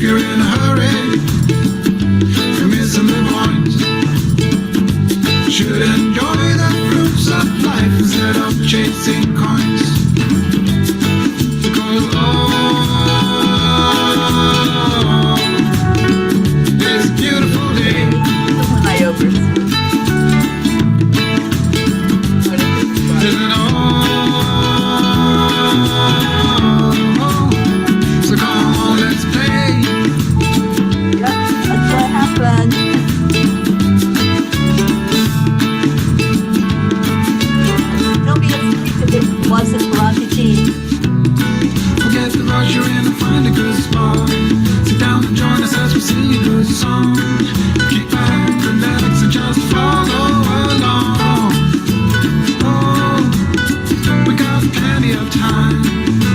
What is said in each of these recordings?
you're in a hurry, you're missing the point. Should enjoy the fruits of life instead of chasing coins. Because this beautiful day. Isn't all. So come on, let's play. Yep, that's what happened. Don't be asleep if it wasn't Bronte. Forget the rush you're in and find a good spot. Sit down and join us as we sing a good song. Kick back, relax, and just follow along. Oh, we got plenty of time.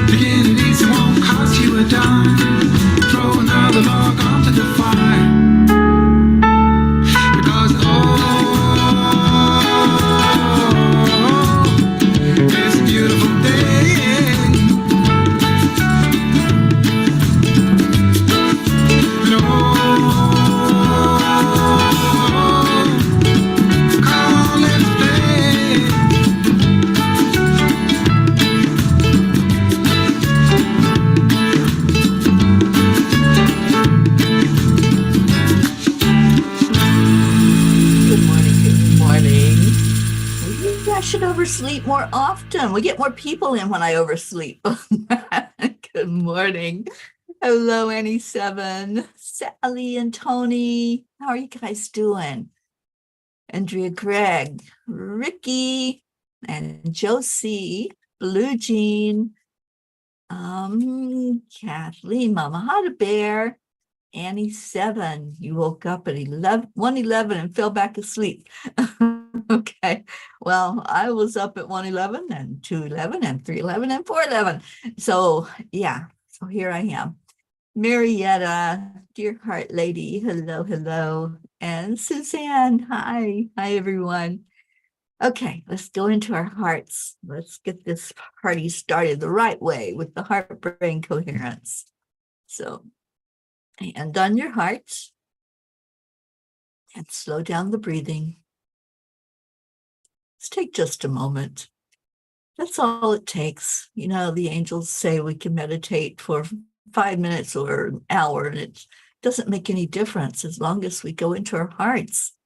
Begin it easy, won't cost you a dime. Throw another log onto the fire. Because it's a beautiful day. And come on, let's play. Good morning, good morning. I should oversleep more often. We get more people in when I oversleep. Good morning. Hello, Annie 7, Sally and Tony. How are you guys doing? Andrea Gregg, Ricky, and Josie, Blue Jean, Kathleen, Mama Hot Bear, Annie 7. You woke up at 1:11 and fell back asleep. Okay. Well, I was up at 1:11 and 2:11 and 3:11 and 4:11. So yeah, so here I am. Marietta, dear heart lady, hello, hello. And Suzanne, hi everyone. Okay, let's go into our hearts. Let's get this party started the right way with the heart-brain coherence. So, hand on your heart and slow down the breathing. Let's take just a moment. That's all it takes. You know, the angels say we can meditate for 5 minutes or an hour, and it doesn't make any difference as long as we go into our hearts.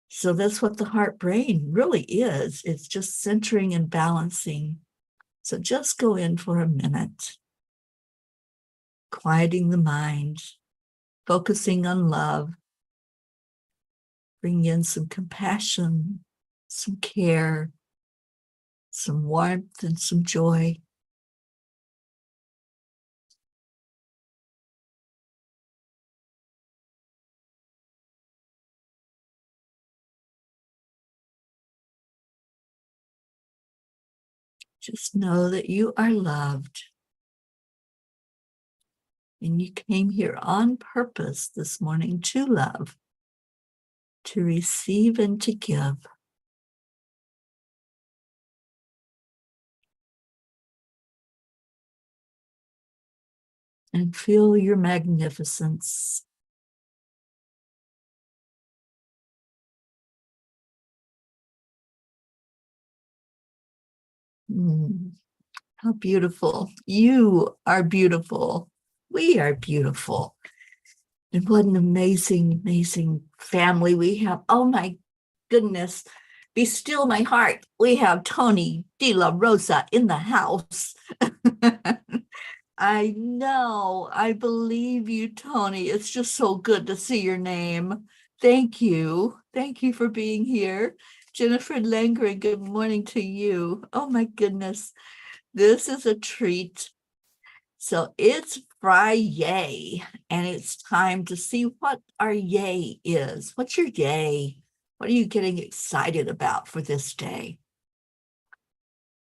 So that's what the heart brain really is. It's just centering and balancing. So just go in for a minute, quieting the mind, focusing on love, bring in some compassion, some care, some warmth, and some joy. Just know that you are loved. And you came here on purpose this morning to love, to receive and to give. And feel your magnificence. How beautiful. You are beautiful. We are beautiful. And what an amazing, amazing family we have. Oh my goodness. Be still my heart. We have Tony De La Rosa in the house. I know. I believe you, Tony. It's just so good to see your name. Thank you. Thank you for being here. Jennifer Langren, good morning to you. Oh my goodness. This is a treat. So it's FriYay, and it's time to see what our yay is. What's your yay? What are you getting excited about for this day?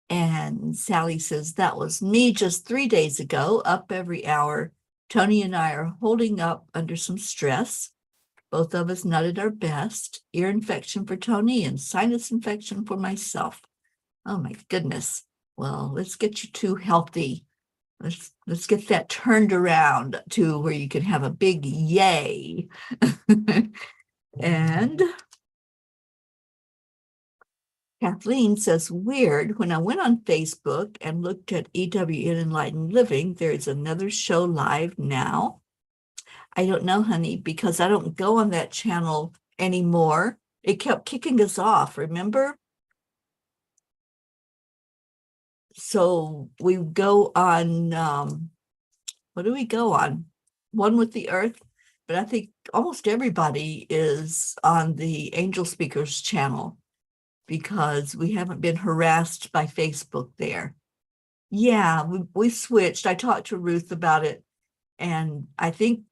And Sally says, that was me just 3 days ago, up every hour. Tony and I are holding up under some stress. Both of us not at our best. Ear infection for Tony and sinus infection for myself. Oh my goodness. Well, let's get you two healthy. let's get that turned around to where you can have a big yay. And Kathleen says, weird, when I went on Facebook and looked at EWN Enlightened Living, there's another show live now. I don't know, honey, because I don't go on that channel anymore. It kept kicking us off, remember? So we go on, what do we go on? One with the Earth, but I think almost everybody is on the Angel Speakers channel because we haven't been harassed by Facebook there. Yeah, we switched. I talked to Ruth about it, and I think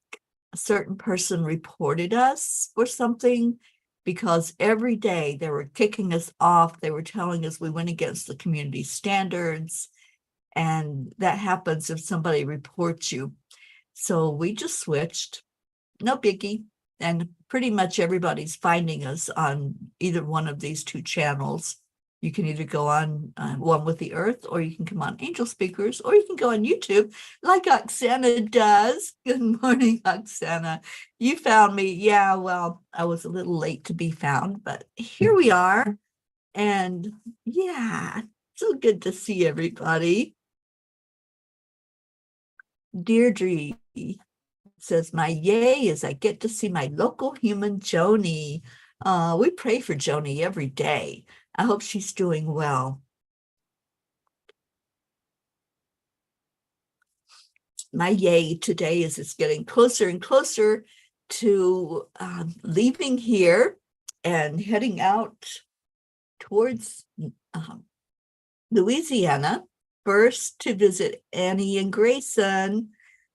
a certain person reported us or something because every day they were kicking us off. They were telling us we went against the community standards, and that happens if somebody reports you. So we just switched. No biggie. And pretty much everybody's finding us on either one of these two channels. You can either go on One with the Earth, or you can come on Angel Speakers, or you can go on YouTube like Oksana does. Good morning, Oksana. You found me. Yeah, well, I was a little late to be found, but here we are. And yeah, so good to see everybody. Deirdre says, my yay is I get to see my local human Joni. We pray for Joni every day. I hope she's doing well. My yay today is it's getting closer and closer to leaving here and heading out towards Louisiana, first to visit Annie and Grayson.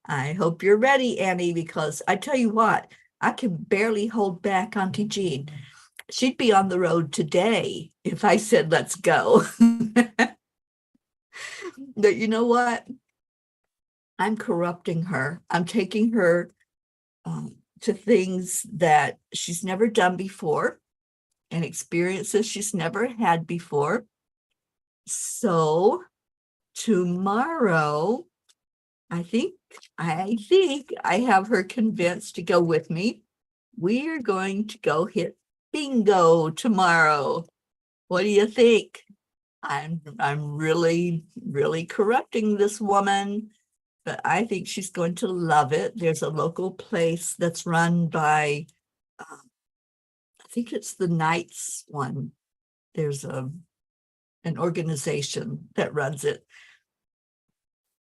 I hope you're ready, Annie, because I tell you what, I can barely hold back Auntie Jean. She'd be on the road today if I said, let's go. But you know what? I'm corrupting her. I'm taking her to things that she's never done before and experiences she's never had before. So tomorrow, I think I have her convinced to go with me. We are going to go hit bingo tomorrow. What do you think? I'm really corrupting this woman, but I think she's going to love it. There's a local place that's run by, I think it's the Knights one. There's an organization that runs it.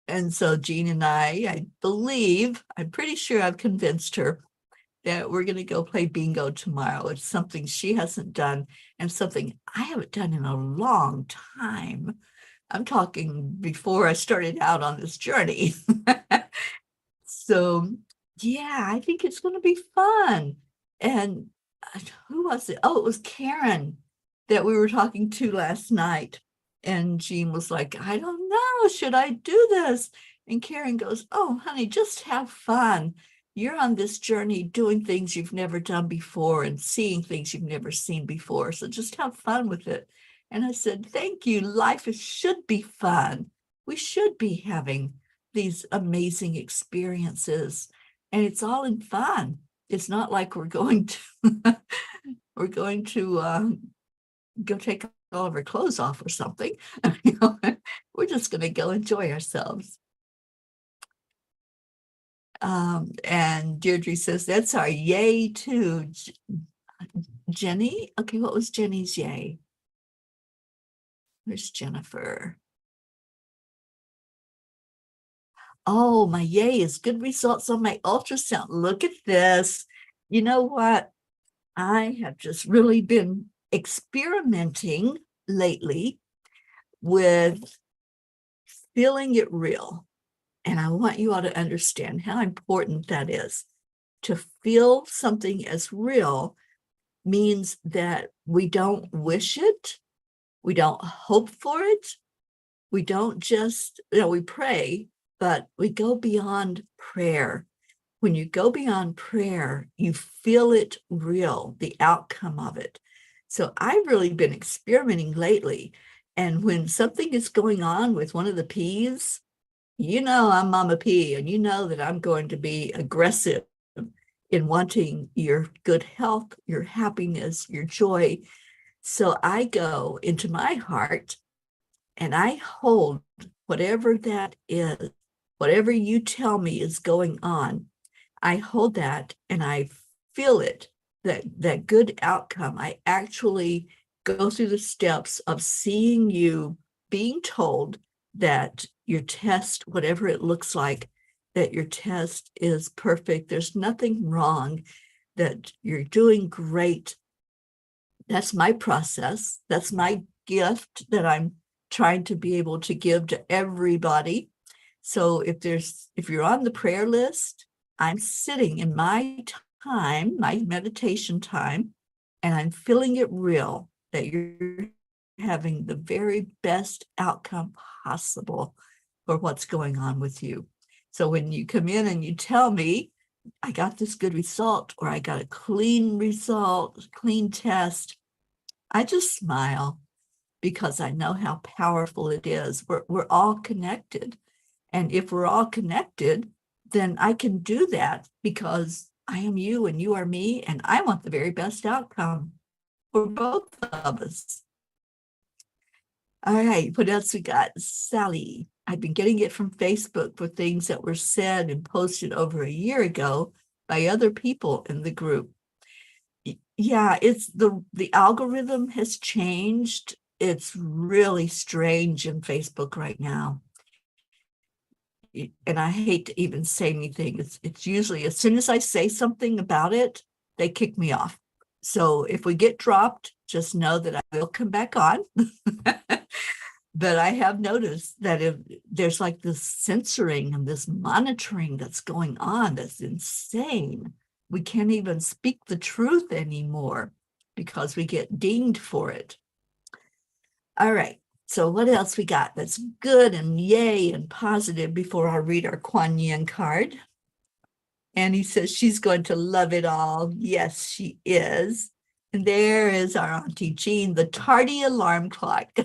And so Jean and I believe, I'm pretty sure I've convinced her that we're going to go play bingo tomorrow. It's something she hasn't done and something I haven't done in a long time. I'm talking before I started out on this journey. So yeah, I think it's going to be fun. And who was it? Oh, it was Karen that we were talking to last night. And Jean was like, I don't know, should I do this? And Karen goes, oh, honey, just have fun. You're on this journey doing things you've never done before and seeing things you've never seen before. So just have fun with it. And I said, thank you. Life should be fun. We should be having these amazing experiences. And it's all in fun. It's not like we're going to go take all of our clothes off or something. We're just going to go enjoy ourselves. And Deirdre says, that's our yay too. Jenny? Okay, what was Jenny's yay? Where's Jennifer? Oh, my yay is good results on my ultrasound. Look at this. You know what? I have just really been experimenting lately with feeling it real. And I want you all to understand how important that is. To feel something as real means that we don't wish it, we don't hope for it, we don't just, we pray, but we go beyond prayer. When you go beyond prayer, you feel it real, the outcome of it. So I've really been experimenting lately. And when something is going on with one of the P's, you know I'm Mama P, and you know that I'm going to be aggressive in wanting your good health, your happiness, your joy. So I go into my heart and I hold whatever that is, whatever you tell me is going on. I hold that and I feel it, that good outcome. I actually go through the steps of seeing you being told that your test, whatever it looks like, that your test is perfect. There's nothing wrong, that you're doing great. That's my process. That's my gift that I'm trying to be able to give to everybody. So if you're on the prayer list, I'm sitting in my time, my meditation time, and I'm feeling it real that you're having the very best outcome possible for what's going on with you. So when you come in and you tell me, I got this good result, or I got a clean result, clean test, I just smile because I know how powerful it is. We're all connected. And if we're all connected, then I can do that because I am you and you are me, and I want the very best outcome for both of us. All right, what else we got? Sally. I've been getting it from Facebook for things that were said and posted over a year ago by other people in the group. Yeah, it's the algorithm has changed. It's really strange in Facebook right now. And I hate to even say anything. It's usually as soon as I say something about it, they kick me off. So if we get dropped, just know that I will come back on. But I have noticed that if there's like this censoring and this monitoring that's going on, that's insane. We can't even speak the truth anymore because we get dinged for it. All right. So what else we got that's good and yay and positive before I read our Kuan Yin card? Annie says she's going to love it all. Yes, she is. And there is our Auntie Jean, the tardy alarm clock.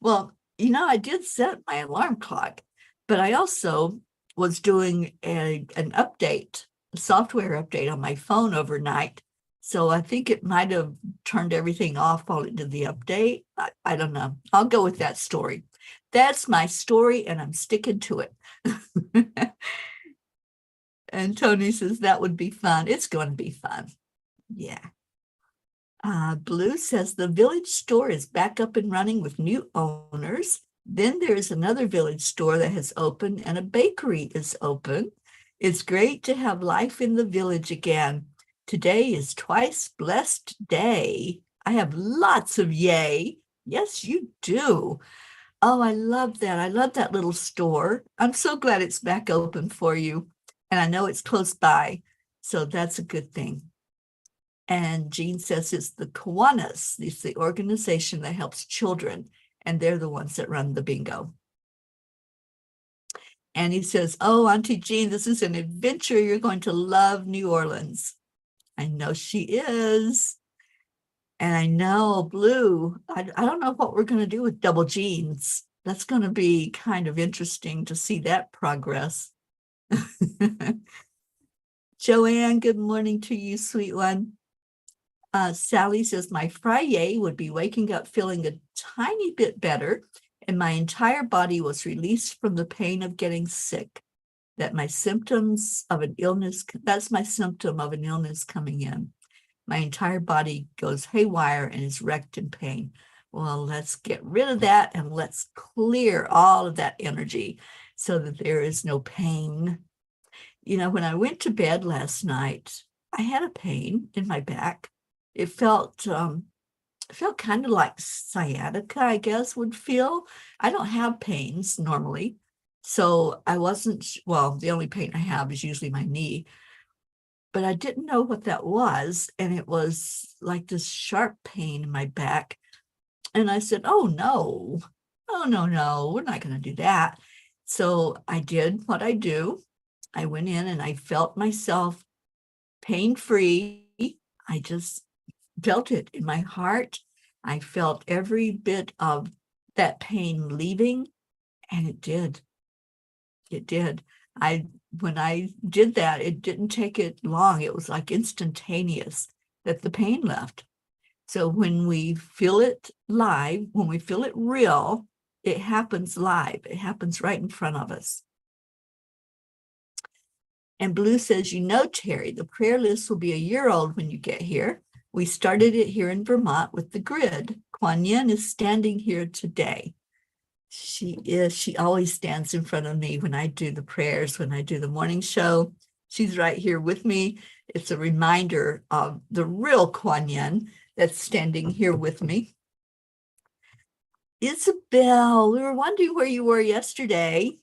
Well, I did set my alarm clock, but I also was doing an update, a software update on my phone overnight. So I think it might have turned everything off while it did the update. I don't know. I'll go with that story. That's my story, and I'm sticking to it. And Tony says that would be fun. It's going to be fun. Yeah. Blue says the village store is back up and running with new owners. Then there's another village store that has opened and a bakery is open. It's great to have life in the village again. Today is twice blessed day. I have lots of yay. Yes, you do. Oh, I love that. I love that little store. I'm so glad it's back open for you. And I know it's close by. So that's a good thing. And Jean says it's the Kiwanis. It's the organization that helps children, and they're the ones that run the bingo. And he says, oh, Auntie Jean, this is an adventure. You're going to love New Orleans. I know she is. And I know Blue, I don't know what we're going to do with double jeans. That's going to be kind of interesting to see that progress. Joanne, good morning to you, sweet one. Sally says, my FriYay would be waking up feeling a tiny bit better, and my entire body was released from the pain of getting sick. That's my symptom of an illness coming in. My entire body goes haywire and is wrecked in pain. Well, let's get rid of that and let's clear all of that energy so that there is no pain. When I went to bed last night, I had a pain in my back. It felt kind of like sciatica, I guess, would feel. I don't have pains normally. So I wasn't, the only pain I have is usually my knee. But I didn't know what that was. And it was like this sharp pain in my back. And I said, oh, no, we're not going to do that. So I did what I do. I went in and I felt myself pain-free. I just felt it in my heart. I felt every bit of that pain leaving, and it did. It did. When I did that, it didn't take it long. It was like instantaneous that the pain left. So when we feel it live, when we feel it real, it happens live. It happens right in front of us. And Blue says, Teri, the prayer list will be a year old when you get here. We started it here in Vermont with the grid. Kuan Yin is standing here today. She always stands in front of me when I do the prayers, when I do the morning show. She's right here with me. It's a reminder of the real Kuan Yin that's standing here with me. Isabel, we were wondering where you were yesterday.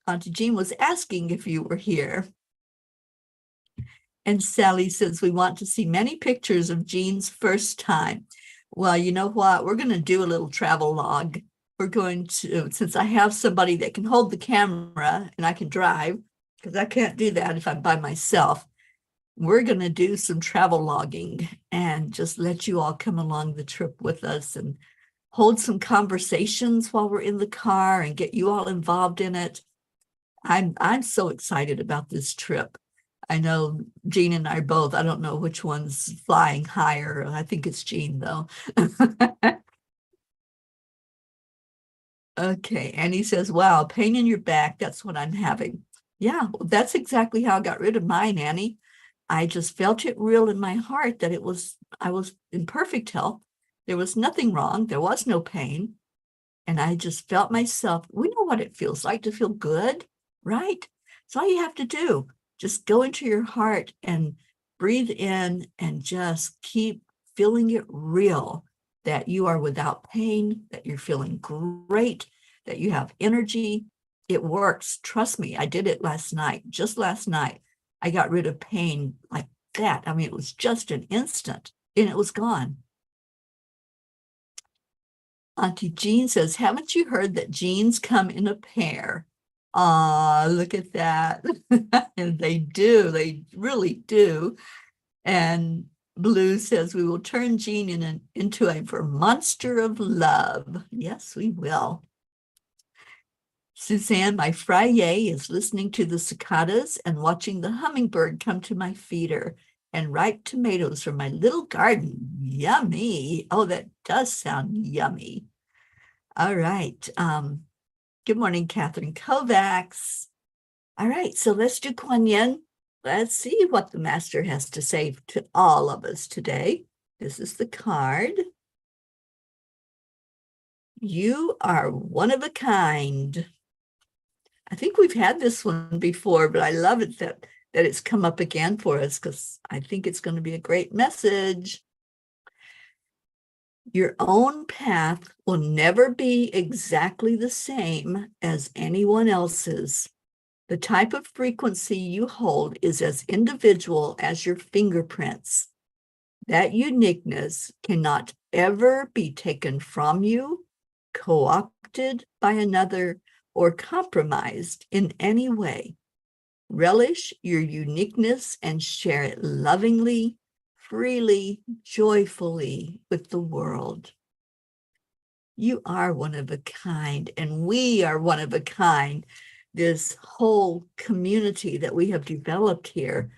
Auntie Jean was asking if you were here. And Sally says, we want to see many pictures of Jean's first time. Well, you know what? We're going to do a little travel log. We're going to, since I have somebody that can hold the camera and I can drive, because I can't do that if I'm by myself, we're going to do some travel logging and just let you all come along the trip with us and hold some conversations while we're in the car and get you all involved in it. I'm so excited about this trip. I know Jean and I both, I don't know which one's flying higher. I think it's Jean though. Okay, and he says, wow, pain in your back, that's what I'm having. Yeah, well, that's exactly how I got rid of mine, Annie. I just felt it real in my heart that I was in perfect health. There was nothing wrong. There was no pain. And I just felt myself, we know what it feels like to feel good, right? It's all you have to do. Just go into your heart and breathe in and just keep feeling it real, that you are without pain, that you're feeling great, that you have energy. It works. Trust me, I did it last night. Just last night, I got rid of pain like that. I mean, it was just an instant and it was gone. Auntie Jean says, haven't you heard that genes come in a pair? Look at that. And they do, they really do. And Blue says, we will turn Jean into a monster of love. Yes, we will. Suzanne, my FriYay is listening to the cicadas and watching the hummingbird come to my feeder and ripe tomatoes from my little garden. Yummy. Oh, that does sound yummy. All right. Good morning, Catherine Kovacs. All right, so let's do Kuan Yin. Let's see what the master has to say to all of us today. This is the card. You are one of a kind. I think we've had this one before, but I love it that it's come up again for us because I think it's going to be a great message. Your own path will never be exactly the same as anyone else's. The type of frequency you hold is as individual as your fingerprints. That uniqueness cannot ever be taken from you, co-opted by another, or compromised in any way. Relish your uniqueness and share it lovingly, freely, joyfully with the world. You are one of a kind, and we are one of a kind. This whole community that we have developed here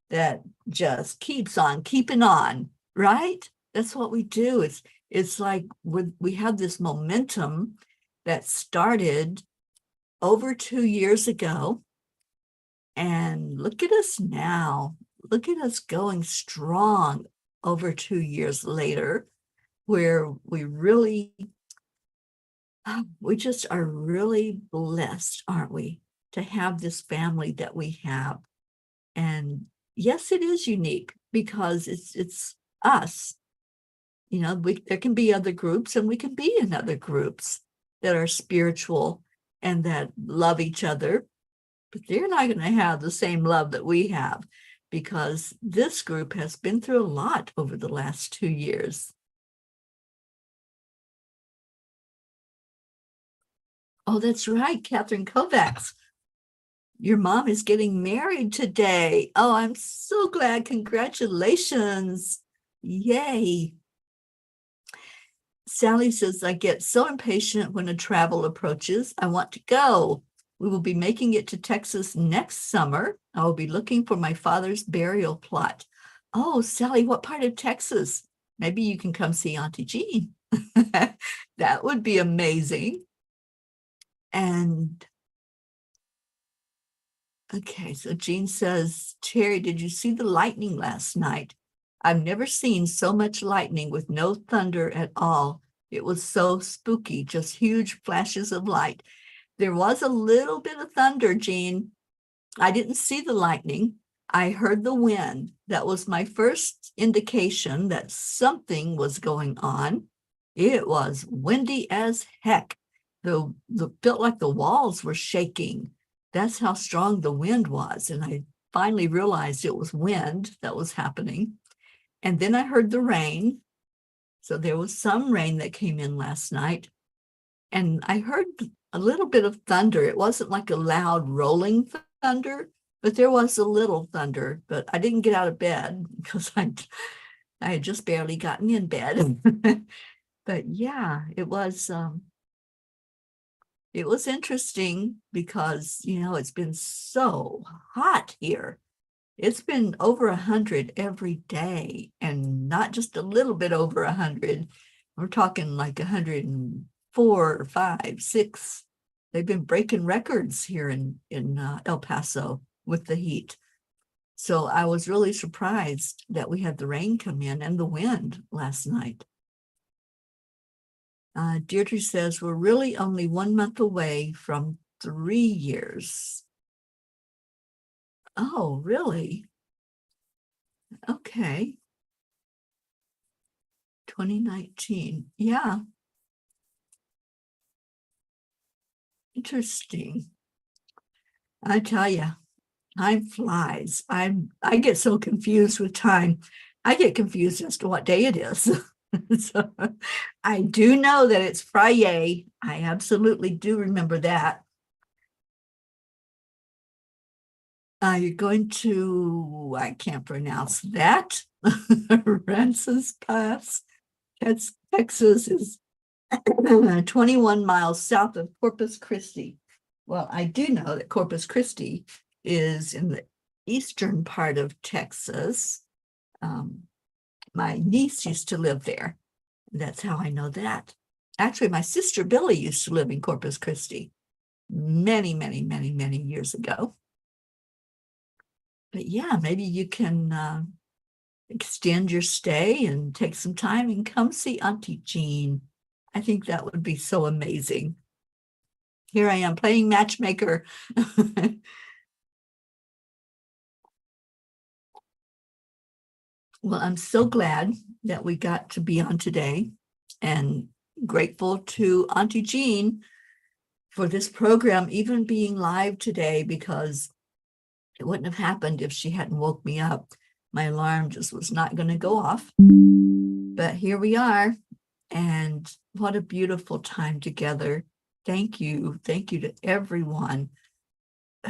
that just keeps on keeping on, right? That's what we do. It's like we have this momentum that started over 2 years ago. And look at us now. Look at us going strong over 2 years later, where we just are really blessed, aren't we, to have this family that we have. And yes, it is unique because it's us. You know, there can be other groups and we can be in other groups that are spiritual and that love each other, but they're not going to have the same love that we have because this group has been through a lot over the last 2 years. Oh, that's right, Catherine Kovacs. Your mom is getting married today. Oh, I'm so glad. Congratulations. Yay. Sally says, I get so impatient when a travel approaches. I want to go. We will be making it to Texas next summer. I will be looking for my father's burial plot. Oh, Sally, what part of Texas? Maybe you can come see Auntie Jean. That would be amazing. And okay, so Jean says, Teri, did you see the lightning last night? I've never seen so much lightning with no thunder at all. It was so spooky, just huge flashes of light. There was a little bit of thunder, Jean. I didn't see the lightning. I heard the wind. That was my first indication that something was going on. It was windy as heck. The felt like the walls were shaking. That's how strong the wind was. And I finally realized it was wind that was happening. And then I heard the rain. So there was some rain that came in last night. And I heard a little bit of thunder. It wasn't like a loud rolling thunder, but there was a little thunder. But I didn't get out of bed because I had just barely gotten in bed. But yeah, it was interesting because, it's been so hot here. It's been over 100 every day, and not just a little bit over 100. We're talking like 104 or 5, 6. They've been breaking records here in El Paso with the heat. So I was really surprised that we had the rain come in and the wind last night. Deirdre says, we're really only 1 month away from 3 years. Oh, really? Okay. 2019. Yeah. Interesting. I tell you, time flies. I get so confused with time. I get confused as to what day it is. So I do know that it's FriYay. I absolutely do remember that. You're going to, I can't pronounce that. Rances Pass. Texas is 21 miles south of Corpus Christi. Well, I do know that Corpus Christi is in the eastern part of Texas. My niece used to live there. That's how I know that. Actually, my sister Billy used to live in Corpus Christi many, many, many, many years ago. But yeah, maybe you can extend your stay and take some time and come see Auntie Jean. I think that would be so amazing. Here I am playing matchmaker. Well, I'm so glad that we got to be on today, and grateful to Auntie Jean for this program even being live today, because it wouldn't have happened if she hadn't woke me up. My alarm just was not going to go off. But here we are, and what a beautiful time together. Thank you. Thank you to everyone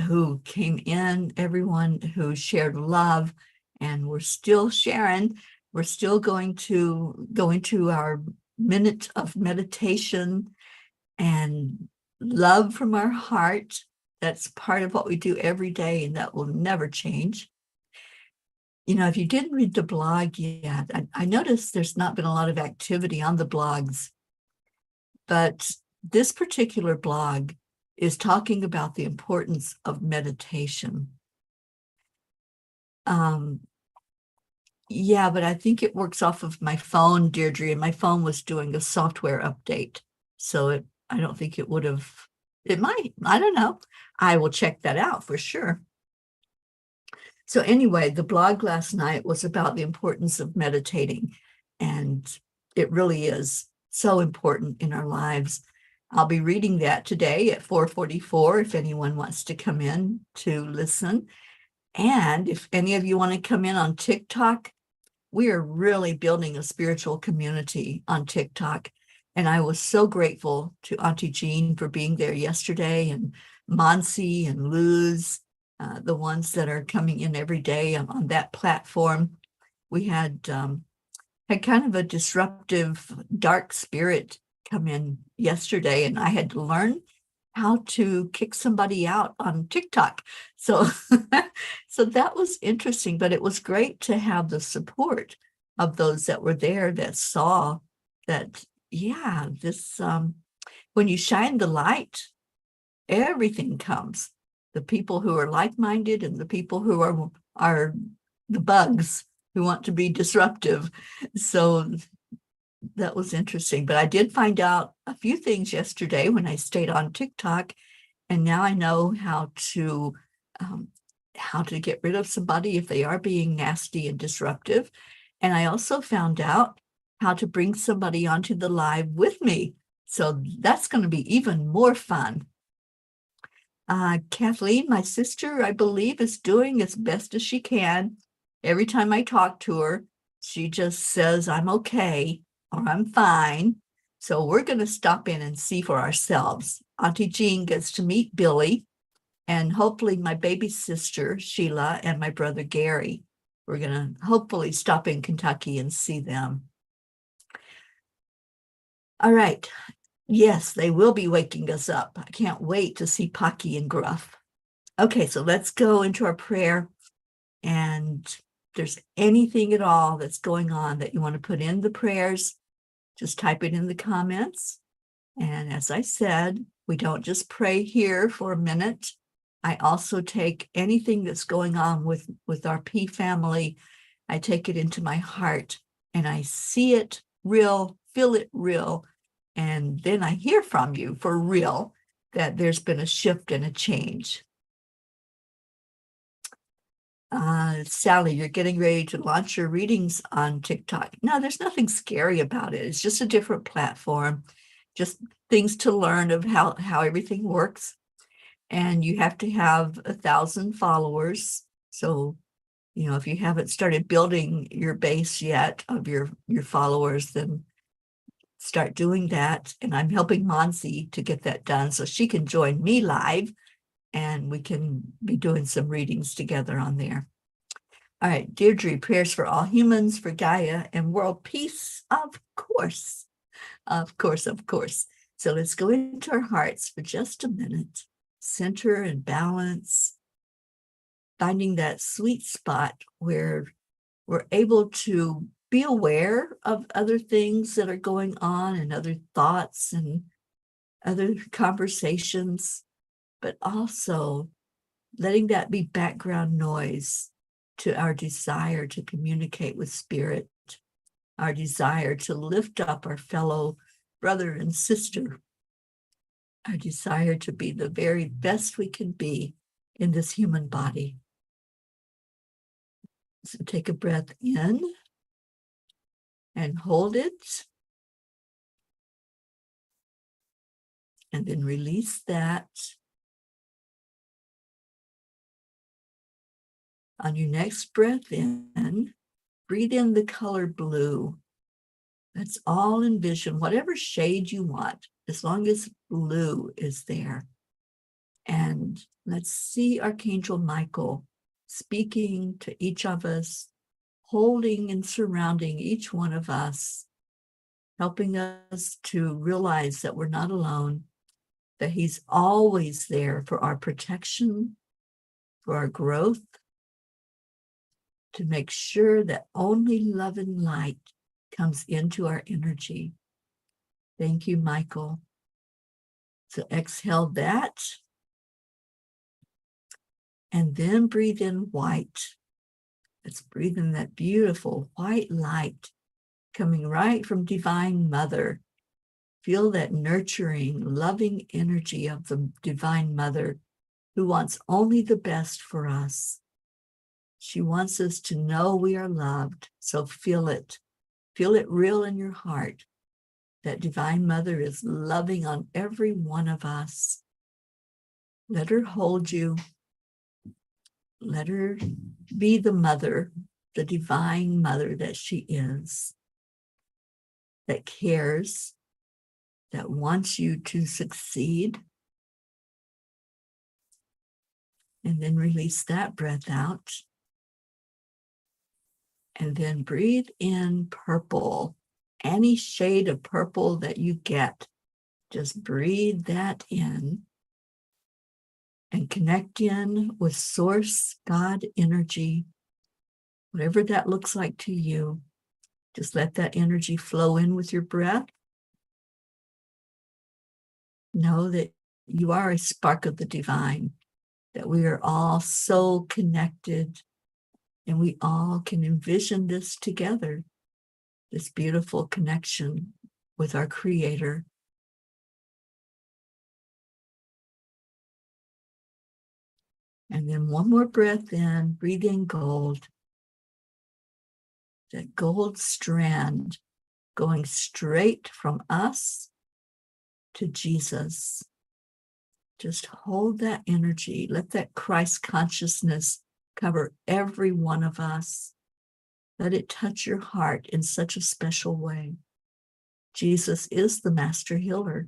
who came in, everyone who shared love, and we're still sharing. We're still going to go into our minute of meditation and love from our heart. That's part of what we do every day, and that will never change. If you didn't read the blog yet, I noticed there's not been a lot of activity on the blogs, but this particular blog is talking about the importance of meditation. Yeah, but I think it works off of my phone, Deirdre, and my phone was doing a software update. So I don't think it would have, it might, I don't know. I will check that out for sure. So anyway, the blog last night was about the importance of meditating, and it really is so important in our lives. I'll be reading that today at 4:44 if anyone wants to come in to listen. And if any of you want to come in on TikTok, we are really building a spiritual community on TikTok. And I was so grateful to Auntie Jean for being there yesterday, and Monsi and Luz, the ones that are coming in every day on that platform. We had kind of a disruptive dark spirit come in yesterday, and I had to learn how to kick somebody out on TikTok. So, so that was interesting, but it was great to have the support of those that were there that saw that, yeah, this, when you shine the light, everything comes. The people who are like-minded and the people who are the bugs who want to be disruptive. So that was interesting. But I did find out a few things yesterday when I stayed on TikTok, and now I know how to get rid of somebody if they are being nasty and disruptive. And I also found out how to bring somebody onto the live with me. So that's going to be even more fun. Kathleen, my sister, I believe, is doing as best as she can. Every time I talk to her, she just says, I'm okay or I'm fine. So we're going to stop in and see for ourselves. Auntie Jean gets to meet Billy, and hopefully my baby sister, Sheila, and my brother, Gary. We're going to hopefully stop in Kentucky and see them. All right. Yes, they will be waking us up. I can't wait to see Pocky and Gruff. Okay, so let's go into our prayer. And if there's anything at all that's going on that you want to put in the prayers, just type it in the comments. And as I said, we don't just pray here for a minute. I also take anything that's going on with our P family. I take it into my heart and I see it real, feel it real. And then I hear from you for real that there's been a shift and a change. Sally, you're getting ready to launch your readings on TikTok. No, there's nothing scary about it. It's just a different platform, just things to learn of how everything works. And you have to have 1,000 followers. So, you know, if you haven't started building your base yet of your followers, then start doing that. And I'm helping Monsi to get that done so she can join me live and we can be doing some readings together on there. All right, Deirdre, prayers for all humans, for Gaia, and world peace, of course. Of course, of course. So let's go into our hearts for just a minute. Center and balance, finding that sweet spot where we're able to be aware of other things that are going on and other thoughts and other conversations, but also letting that be background noise to our desire to communicate with spirit, our desire to lift up our fellow brother and sister, our desire to be the very best we can be in this human body. So take a breath in and hold it. And then release that. On your next breath in, breathe in the color blue. Let's all envision whatever shade you want, as long as blue is there. And let's see Archangel Michael speaking to each of us, holding and surrounding each one of us, helping us to realize that we're not alone, that he's always there for our protection, for our growth, to make sure that only love and light comes into our energy. Thank you, Michael. So exhale that. And then breathe in white. Let's breathe in that beautiful white light coming right from Divine Mother. Feel that nurturing, loving energy of the Divine Mother who wants only the best for us. She wants us to know we are loved, so feel it. Feel it real in your heart, that Divine Mother is loving on every one of us. Let her hold you. Let her be the mother, the Divine Mother that she is, that cares, that wants you to succeed. And then release that breath out. And then breathe in purple. Any shade of purple that you get, just breathe that in. and connect in with source God energy, whatever that looks like to you. Just let that energy flow in with your breath. Know that you are a spark of the divine, that we are all so connected, and we all can envision this together, this beautiful connection with our Creator. And then one more breath in, breathe in gold. That gold strand going straight from us to Jesus. Just hold that energy. Let that Christ consciousness cover every one of us. Let it touch your heart in such a special way. Jesus is the master healer.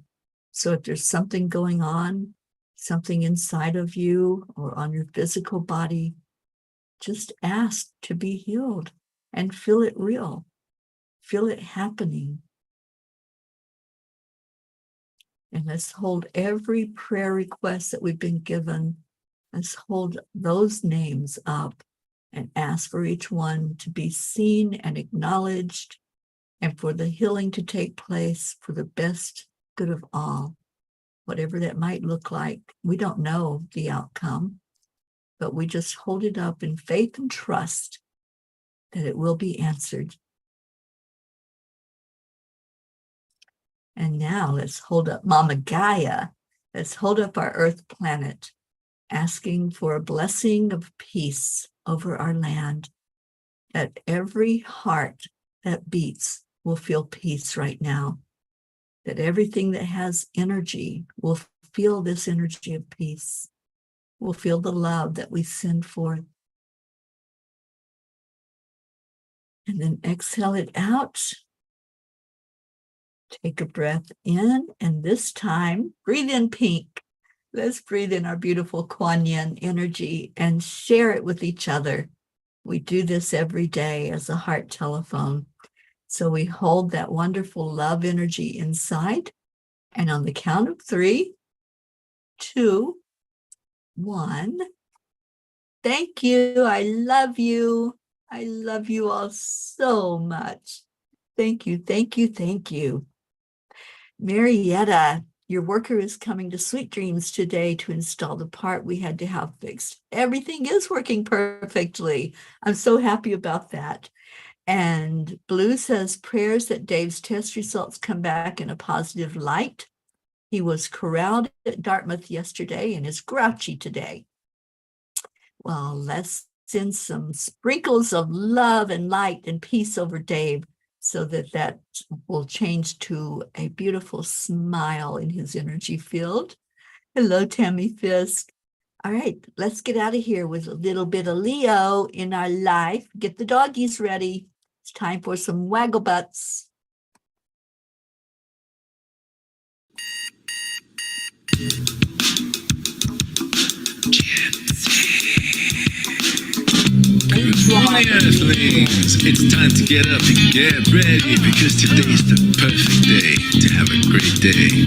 So if there's something going on, something inside of you or on your physical body, just ask to be healed and feel it real. Feel it happening. And let's hold every prayer request that we've been given. Let's hold those names up and ask for each one to be seen and acknowledged, and for the healing to take place for the best good of all. Whatever that might look like, we don't know the outcome, but we just hold it up in faith and trust that it will be answered. And now let's hold up Mama Gaia. Let's hold up our Earth planet, asking for a blessing of peace over our land, that every heart that beats will feel peace right now, that everything that has energy will feel this energy of peace, will feel the love that we send forth. And then exhale it out. Take a breath in, and this time, breathe in pink. Let's breathe in our beautiful Kuan Yin energy and share it with each other. We do this every day as a heart telephone. So we hold that wonderful love energy inside, and on the count of 3, 2, 1. Thank you. I love you. I love you all so much. Thank you, thank you, thank you. Marietta, your worker is coming to Sweet Dreams today to install the part we had to have fixed. Everything is working perfectly. I'm so happy about that. And Blue says prayers that Dave's test results come back in a positive light. He was corralled at Dartmouth yesterday and is grouchy today. Well, let's send some sprinkles of love and light and peace over Dave, so that will change to a beautiful smile in his energy field. Hello, Tammy Fisk. All right, let's get out of here with a little bit of Leo in our life. Get the doggies ready. It's time for some waggle butts. Good morning, Earthlings! It's time to get up and get ready, because today is the perfect day to have a great day.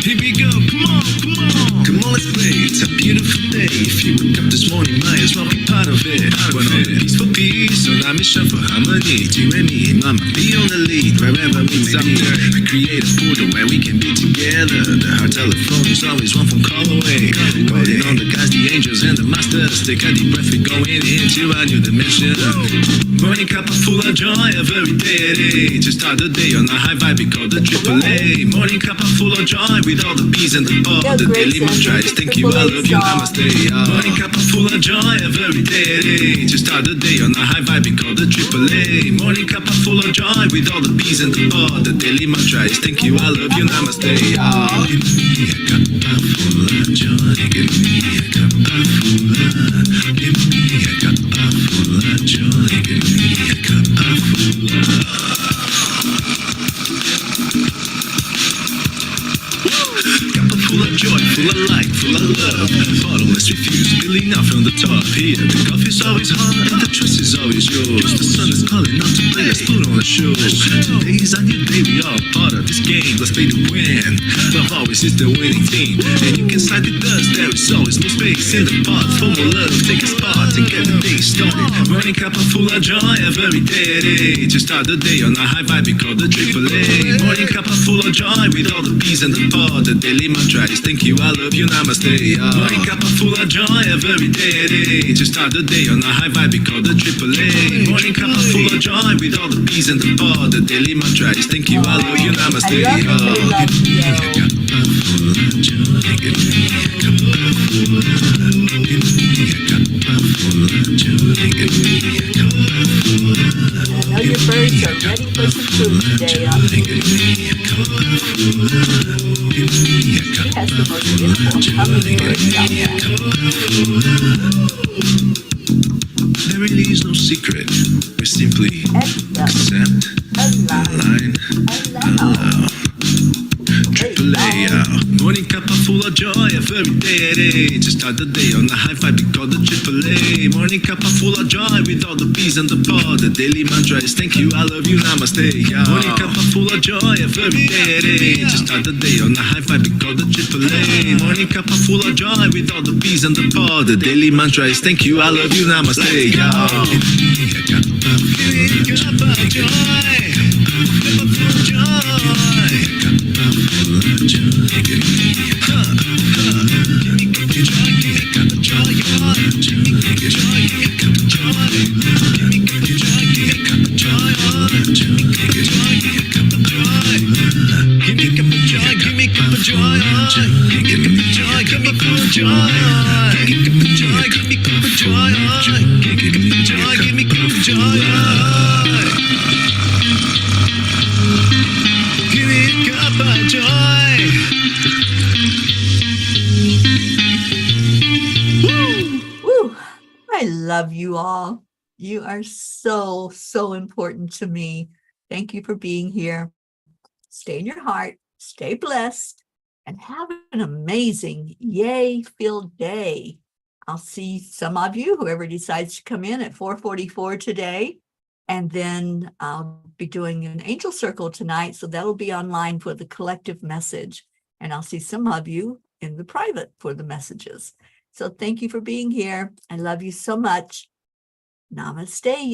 Here we go, come on, come on! Come on, let's play, it's a beautiful day. If you woke up this morning, might as well be part of it. We're on a peaceful peace, on our mission for harmony. You and me, mama, be on the lead, wherever we may be. We create a portal where we can be together. The heart telephone is always one phone call away. Calling on the guys, the angels, and the masters. Take a deep breath, we're going into our new dimension. Morning Cuppa Fulla Joy, every day. To start the day on a high vibe, we call the AAA. Morning Cuppa Fulla Joy, with all the B's and the Bo's. The daily mantra is thank you, I love you, namaste. Morning Cuppa Fulla Joy, every day. To start the day on a high vibe, we call the AAA. Morning Cuppa Fulla Joy, with all the B's and the Bo's. The daily mantra is thank you, I love you, namaste. Give me a cuppa full of joy. Give me a cuppa full of. Give me a cuppa full of joy. Give me a cuppa full of. Cuppa full of joy, full of light, full of love. Bottomless refuse, spilling out from the top. Here, the coffee's always hot and the trust is always yours. The sun is calling out to play, let's put on a show. Today's a new day, we all part of this game. Let's play to win. Love always is the winning team. And you can slide with us, there is always more space in the pot. For more love, take a spot and get the day started. Morning Cuppa Fulla Joy every day. To start the day on a high vibe, we call the AAA. Morning Cuppa Fulla Joy with all the peas and the pod. The daily mantra is thank you, I love you, namaste. Morning Cuppa Fulla Joy every day. To start the day on a high vibe, we call the AAA. Morning Cuppa Fulla Joy with all the peas and the pod. The daily mantra is thank you, I love you, namaste. I love you. I know your birds are ready for some food today. She has the most beautiful hummingbird out there. There really is no secret. We simply accept, align, allow. AAA, Morning Cuppa Fulla Joy every day. To start the day on a high vibe, we call the AAA. Morning Cuppa Fulla Joy with all the peas and the pod. The daily mantra is thank you, I love you, namaste. Morning Cuppa Fulla Joy every day. To start the day on a high vibe, we call the AAA. Morning Cuppa Fulla Joy with all the peas and the pod. The daily mantra is thank you, I love you, namaste. Cuppa Joy, Cuppa Fulla Joy. I love you all. You are so, so important to me. Thank you for being here. Stay in your heart, stay blessed, and have an amazing yay-filled day. I'll see some of you, whoever decides to come in at 4:44 today. And then I'll be doing an angel circle tonight. So that'll be online for the collective message. And I'll see some of you in the private for the messages. So thank you for being here. I love you so much. Namaste.